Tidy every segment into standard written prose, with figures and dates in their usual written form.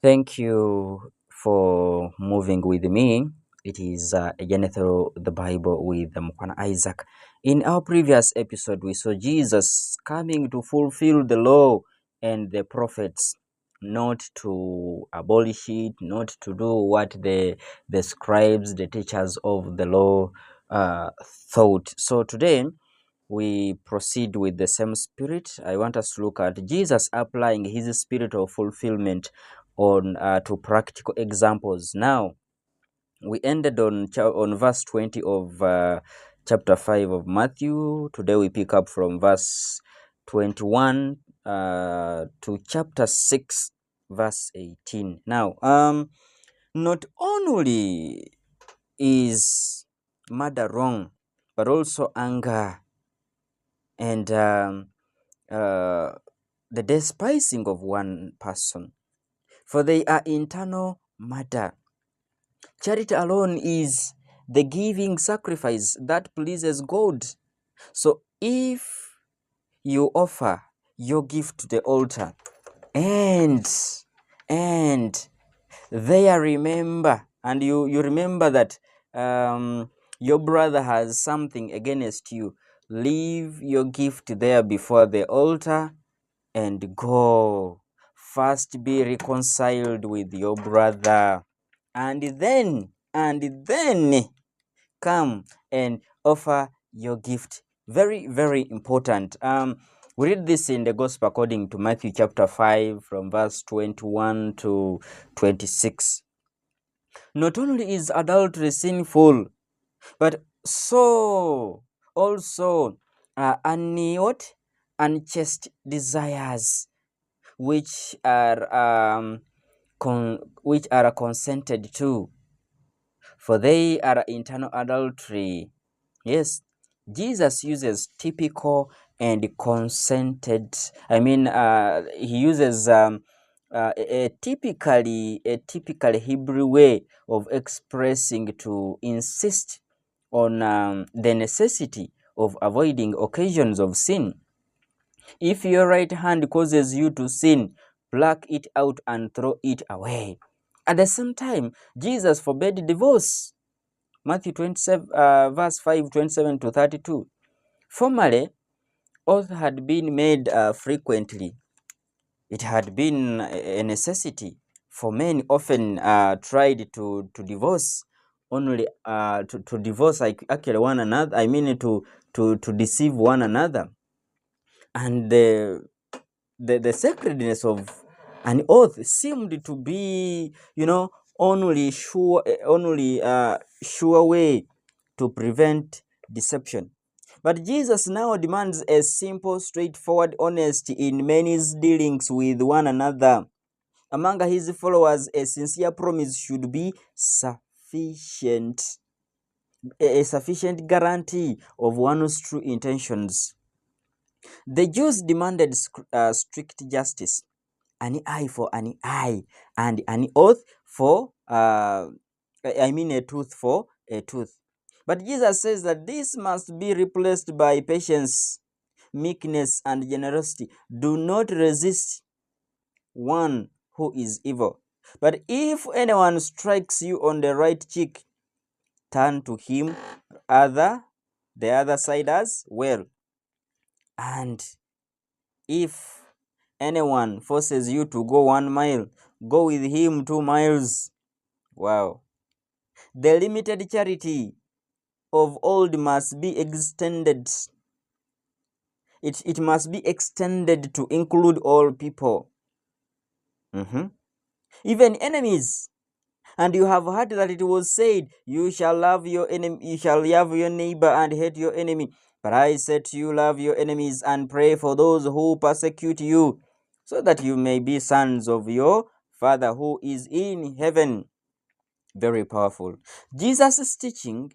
Thank you for moving with me. It is again through the Bible with Mukhwana Isaac. In our previous episode, we saw Jesus coming to fulfill the law and the prophets, not to abolish it, not to do what the scribes, the teachers of the law thought. So today, we proceed with the same spirit. I want us to look at Jesus applying his spirit of fulfillment on to practical examples. Now, we ended on verse 20 of chapter 5 of Matthew. Today we pick up from verse 21 to chapter 6 verse 18. Now, not only is murder wrong, but also anger and the despising of one person, for they are internal matter. Charity alone is the giving sacrifice that pleases God. So if you offer your gift to the altar and there remember, and you remember that your brother has something against you, leave your gift there before the altar and go. First be reconciled with your brother, and then come and offer your gift. Very, very important. We read this in the Gospel according to Matthew chapter 5 from verse 21 to 26. Not only is adultery sinful, but so also unchaste desires, which are consented to, for they are internal adultery. Yes, Jesus uses typical and consented. He uses a typical Hebrew way of expressing to insist on the necessity of avoiding occasions of sin. If your right hand causes you to sin, pluck it out and throw it away. At the same time, Jesus forbade divorce. Matthew 27, verse 5, 27 to 32. Formerly, oath had been made frequently. It had been a necessity for men often tried to divorce, only to divorce actually one another. To deceive one another. And the sacredness of an oath seemed to be, only sure way to prevent deception. But Jesus now demands a simple, straightforward honesty in men's dealings with one another. Among his followers, a sincere promise should be sufficient, a sufficient guarantee of one's true intentions. The Jews demanded strict justice, an eye for an eye, and an oath for, a tooth for a tooth. But Jesus says that this must be replaced by patience, meekness, and generosity. Do not resist one who is evil. But if anyone strikes you on the right cheek, turn to him the other side as well. And if anyone forces you to go 1 mile, go with him 2 miles. Wow. The limited charity of old must be extended. It must be extended to include all people. Even enemies. And you have heard that it was said, you shall love your enemy, you shall love your neighbor and hate your enemy. But I said to you, love your enemies and pray for those who persecute you, so that you may be sons of your Father who is in heaven. Very powerful. Jesus' teaching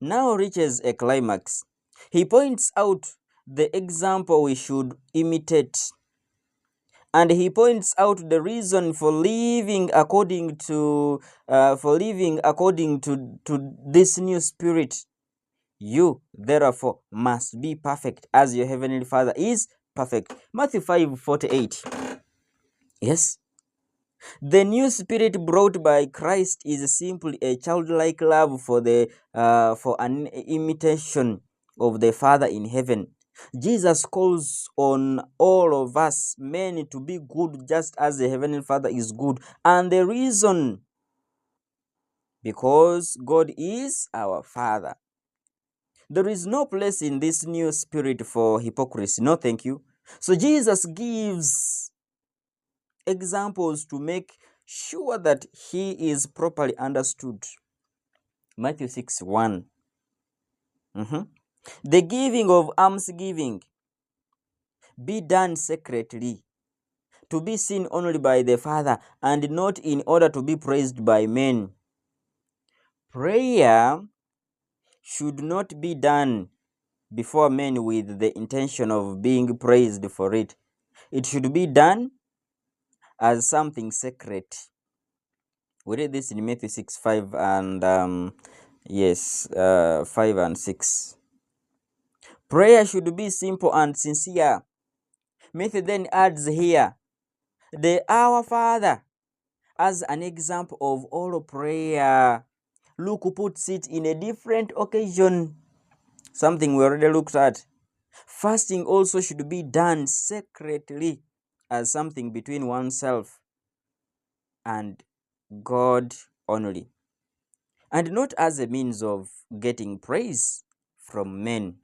now reaches a climax. He points out the example we should imitate, and he points out the reason for living according to this new spirit. You therefore must be perfect as your heavenly Father is perfect. Matthew 5:48. Yes, The new spirit brought by Christ is simply a childlike love for an imitation of the Father in heaven. Jesus calls on all of us men to be good just as the Heavenly Father is good. And the reason, because God is our Father. There is no place in this new spirit for hypocrisy. No, thank you. So Jesus gives examples to make sure that he is properly understood. Matthew 6:1. The giving of almsgiving be done secretly, to be seen only by the Father, and not in order to be praised by men. Prayer should not be done before men with the intention of being praised for it. It should be done as something sacred. We read this in Matthew 6:5 and 5 and 6. Prayer should be simple and sincere. Matthew then adds here the Our Father as an example of all prayer. Luke puts it in a different occasion, something we already looked at. Fasting also should be done secretly as something between oneself and God only, and not as a means of getting praise from men.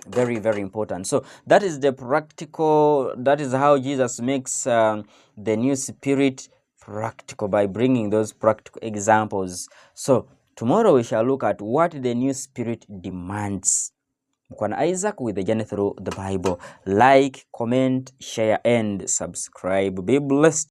Very, very important. So that is the practical, that is how Jesus makes the new spirit practical, by bringing those practical examples. So tomorrow we shall look at what the new spirit demands. Mukhwana Isaac with the journey through the Bible. Like, comment, share, and subscribe. Be blessed.